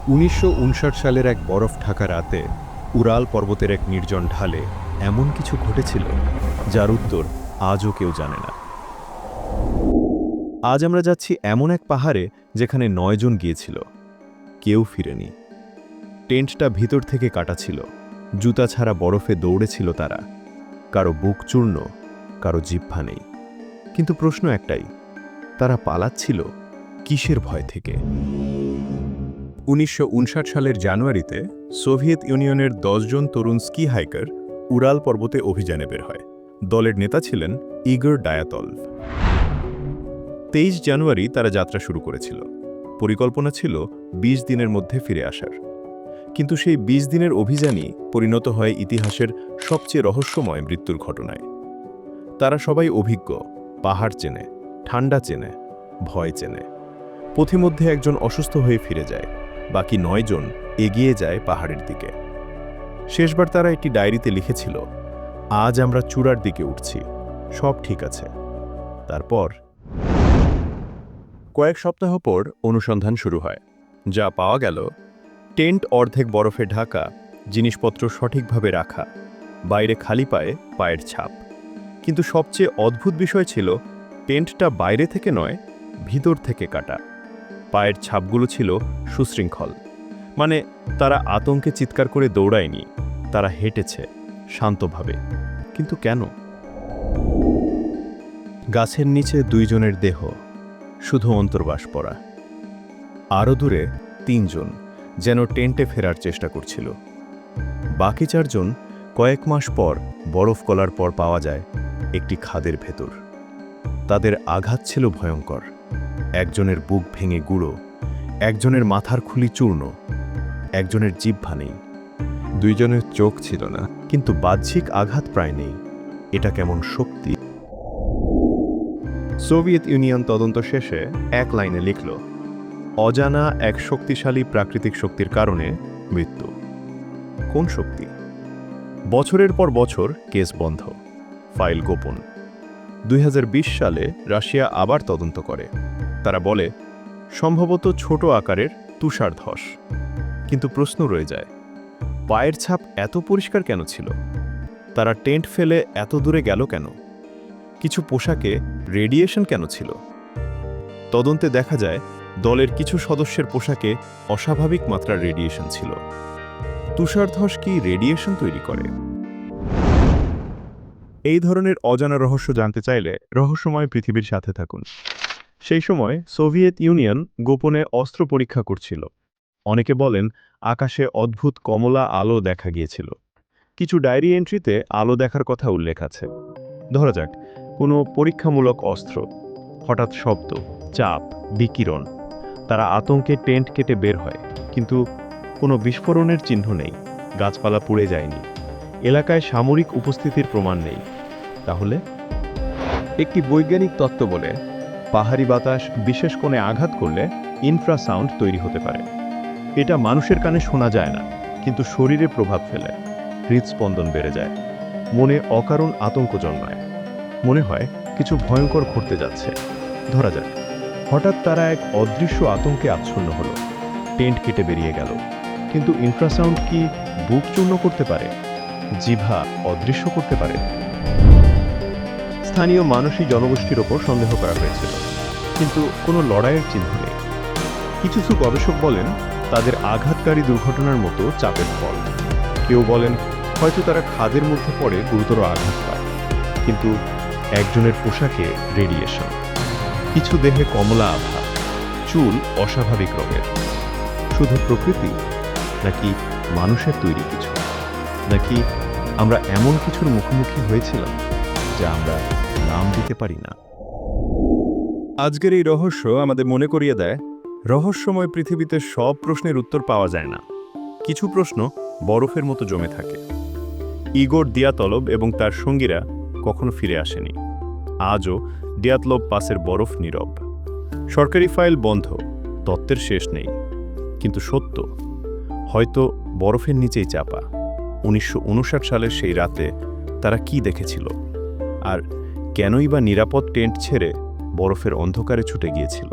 ১৯৫৯ সালের এক বরফ ঢাকা রাতে উরাল পর্বতের এক নির্জন ঢালে এমন কিছু ঘটেছিল যার উত্তর আজও কেউ জানে না। আজ আমরা যাচ্ছি এমন এক পাহাড়ে যেখানে ৯ জন গিয়েছিল, কেউ ফিরেনি। টেন্টটা ভিতর থেকে কাটা ছিল, জুতা ছাড়া বরফে দৌড়েছিল তারা। কারো বুক চূর্ণ, কারো জিহ্বা নেই। কিন্তু প্রশ্ন একটাই, তারা পালাচ্ছিল কিসের ভয় থেকে? ১৯৫৯ সালের জানুয়ারিতে সোভিয়েত ইউনিয়নের ১০ জন তরুণ স্কি হাইকার উরাল পর্বতে অভিযানে বের হয়। দলের নেতা ছিলেন ইগর ডায়াতলভ। ২৩ জানুয়ারি তারা যাত্রা শুরু করেছিল। পরিকল্পনা ছিল ২০ দিনের মধ্যে ফিরে আসার। কিন্তু সেই ২০ দিনের অভিযানই পরিণত হয় ইতিহাসের সবচেয়ে রহস্যময় মৃত্যুর ঘটনায়। তারা সবাই অভিজ্ঞ, পাহাড় চেনে, ঠান্ডা চেনে, ভয় চেনে। পথিমধ্যে একজন অসুস্থ হয়ে ফিরে যায়, বাকি ৯ জন এগিয়ে যায় পাহাড়ের দিকে। শেষবার তারা একটি ডায়েরিতে লিখেছিল, আজ আমরা চূড়ার দিকে উঠছি, সব ঠিক আছে। তারপর কয়েক সপ্তাহ পর অনুসন্ধান শুরু হয়। যা পাওয়া গেল, টেন্ট অর্ধেক বরফে ঢাকা, জিনিসপত্র সঠিকভাবে রাখা, বাইরে খালি পায়ে পায়ের ছাপ। কিন্তু সবচেয়ে অদ্ভুত বিষয় ছিল, টেন্টটা বাইরে থেকে নয়, ভিতর থেকে কাটা। পায়ের ছাপগুলো ছিল সুশৃঙ্খল, মানে তারা আতঙ্কে চিৎকার করে দৌড়ায়নি, তারা হেঁটেছে শান্তভাবে। কিন্তু কেন? গাছের নিচে ২ জনের দেহ, শুধু অন্তর্বাস পড়া। আরও দূরে ৩ জন যেন টেন্টে ফেরার চেষ্টা করছিল। বাকি ৪ জন কয়েক মাস পর বরফ গলার পর পাওয়া যায় একটি খাদের ভেতর। তাদের আঘাত ছিল ভয়ঙ্কর। একজনের বুক ভেঙে গুঁড়ো, একজনের মাথার খুলি চূর্ণ, একজনের জিহ্বা নেই। ২ জনের চোখ ছিল না, কিন্তু বাহ্যিক আঘাত প্রায় নেই। এটা কেমন শক্তি! সোভিয়েত ইউনিয়ন তদন্ত শেষে এক লাইনে লিখল, অজানা এক শক্তিশালী প্রাকৃতিক শক্তির কারণে মৃত্যু। কোন শক্তি? বছরের পর বছর কেস বন্ধ, ফাইল গোপন। ২০২০ সালে রাশিয়া আবার তদন্ত করে। তারা বলে, সম্ভবত ছোট আকারের তুষার ধস। কিন্তু প্রশ্ন রয়ে যায়, পায়ের ছাপ এত পরিষ্কার কেন ছিল? তারা টেন্ট ফেলে এত দূরে গেল কেন? কিছু পোশাকে রেডিয়েশন কেন ছিল? তদন্তে দেখা যায়, দলের কিছু সদস্যের পোশাকে অস্বাভাবিক মাত্রার রেডিয়েশন ছিল। তুষারধস কি রেডিয়েশন তৈরি করে? এই ধরনের অজানা রহস্য জানতে চাইলে রহস্যময় পৃথিবীর সাথে থাকুন। সেই সময় সোভিয়েত ইউনিয়ন গোপনে অস্ত্র পরীক্ষা করছিল। অনেকে বলেন, আকাশে অদ্ভুত কমলা আলো দেখা গিয়েছিল। কিছু ডায়েরি এন্ট্রিতে আলো দেখার কথা উল্লেখ আছে। ধরা যাক, কোনো পরীক্ষামূলক অস্ত্র। হঠাৎ শব্দ, চাপ, বিকিরণ। তারা আতঙ্কে টেন্ট কেটে বের হয়, কিন্তু কোনো বিস্ফোরণের চিহ্ন নেই, গাছপালা পুড়ে যায়নি, এলাকায় সামরিক উপস্থিতির প্রমাণ নেই। তাহলে একটি বৈজ্ঞানিক তত্ত্ব বলে, পাহাড়ি বাতাস বিশেষ কোণে আঘাত করলে ইনফ্রাসাউন্ড তৈরি হতে পারে। এটা মানুষের কানে শোনা যায় না, কিন্তু শরীরে প্রভাব ফেলে। হৃদস্পন্দন বেড়ে যায়, মনে অকারণ আতঙ্ক জন্মায়, মনে হয় কিছু ভয়ঙ্কর ঘটতে যাচ্ছে। ধরা যাক, হঠাৎ তারা এক অদৃশ্য আতঙ্কে আচ্ছন্ন হলো, টেন্ট কেটে বেরিয়ে গেল। কিন্তু ইনফ্রাসাউন্ড কি বুক চূর্ণ করতে পারে? জিহ্বা অদৃশ্য করতে পারে? স্থানীয় মানুষই জনগোষ্ঠীর ওপর সন্দেহ করা হয়েছিল, কিন্তু কোনো লড়াইয়ের চিহ্ন নেই। কিছু গবেষক বলেন, তাদের আঘাতকারী দুর্ঘটনার মতো চাপের ফল। কেউ বলেন, হয়তো তারা খাদের মধ্যে পড়ে গুরুতর আঘাত পায়। কিন্তু একজনের পোশাকে রেডিয়েশন, কিছু দেহে কমলা আভা, চুল অস্বাভাবিক রঙের। শুধু প্রকৃতি, নাকি মানুষের তৈরি কিছু? নাকি আমরা এমন কিছুর মুখোমুখি হয়েছিলাম যা আমরা নাম দিতে পারি না? আজকের এই রহস্য আমাদের মনে করিয়ে দেয়, রহস্যময় পৃথিবীতে সব প্রশ্নের উত্তর পাওয়া যায় না। কিছু প্রশ্ন বরফের মতো জমে থাকে। ইগোর দিয়াতলভ এবং তার সঙ্গীরা কখনো ফিরে আসেনি। আজও দিয়াতলভ পাসের বরফ নীরব। সরকারি ফাইল বন্ধ, তত্ত্বের শেষ নেই। কিন্তু সত্য হয়তো বরফের নিচেই চাপা। ১৯৫৯ সালের সেই রাতে তারা কি দেখেছিল, আর কেনই বা নিরাপদ টেন্ট ছেড়ে বরফের অন্ধকারে ছুটে গিয়েছিল?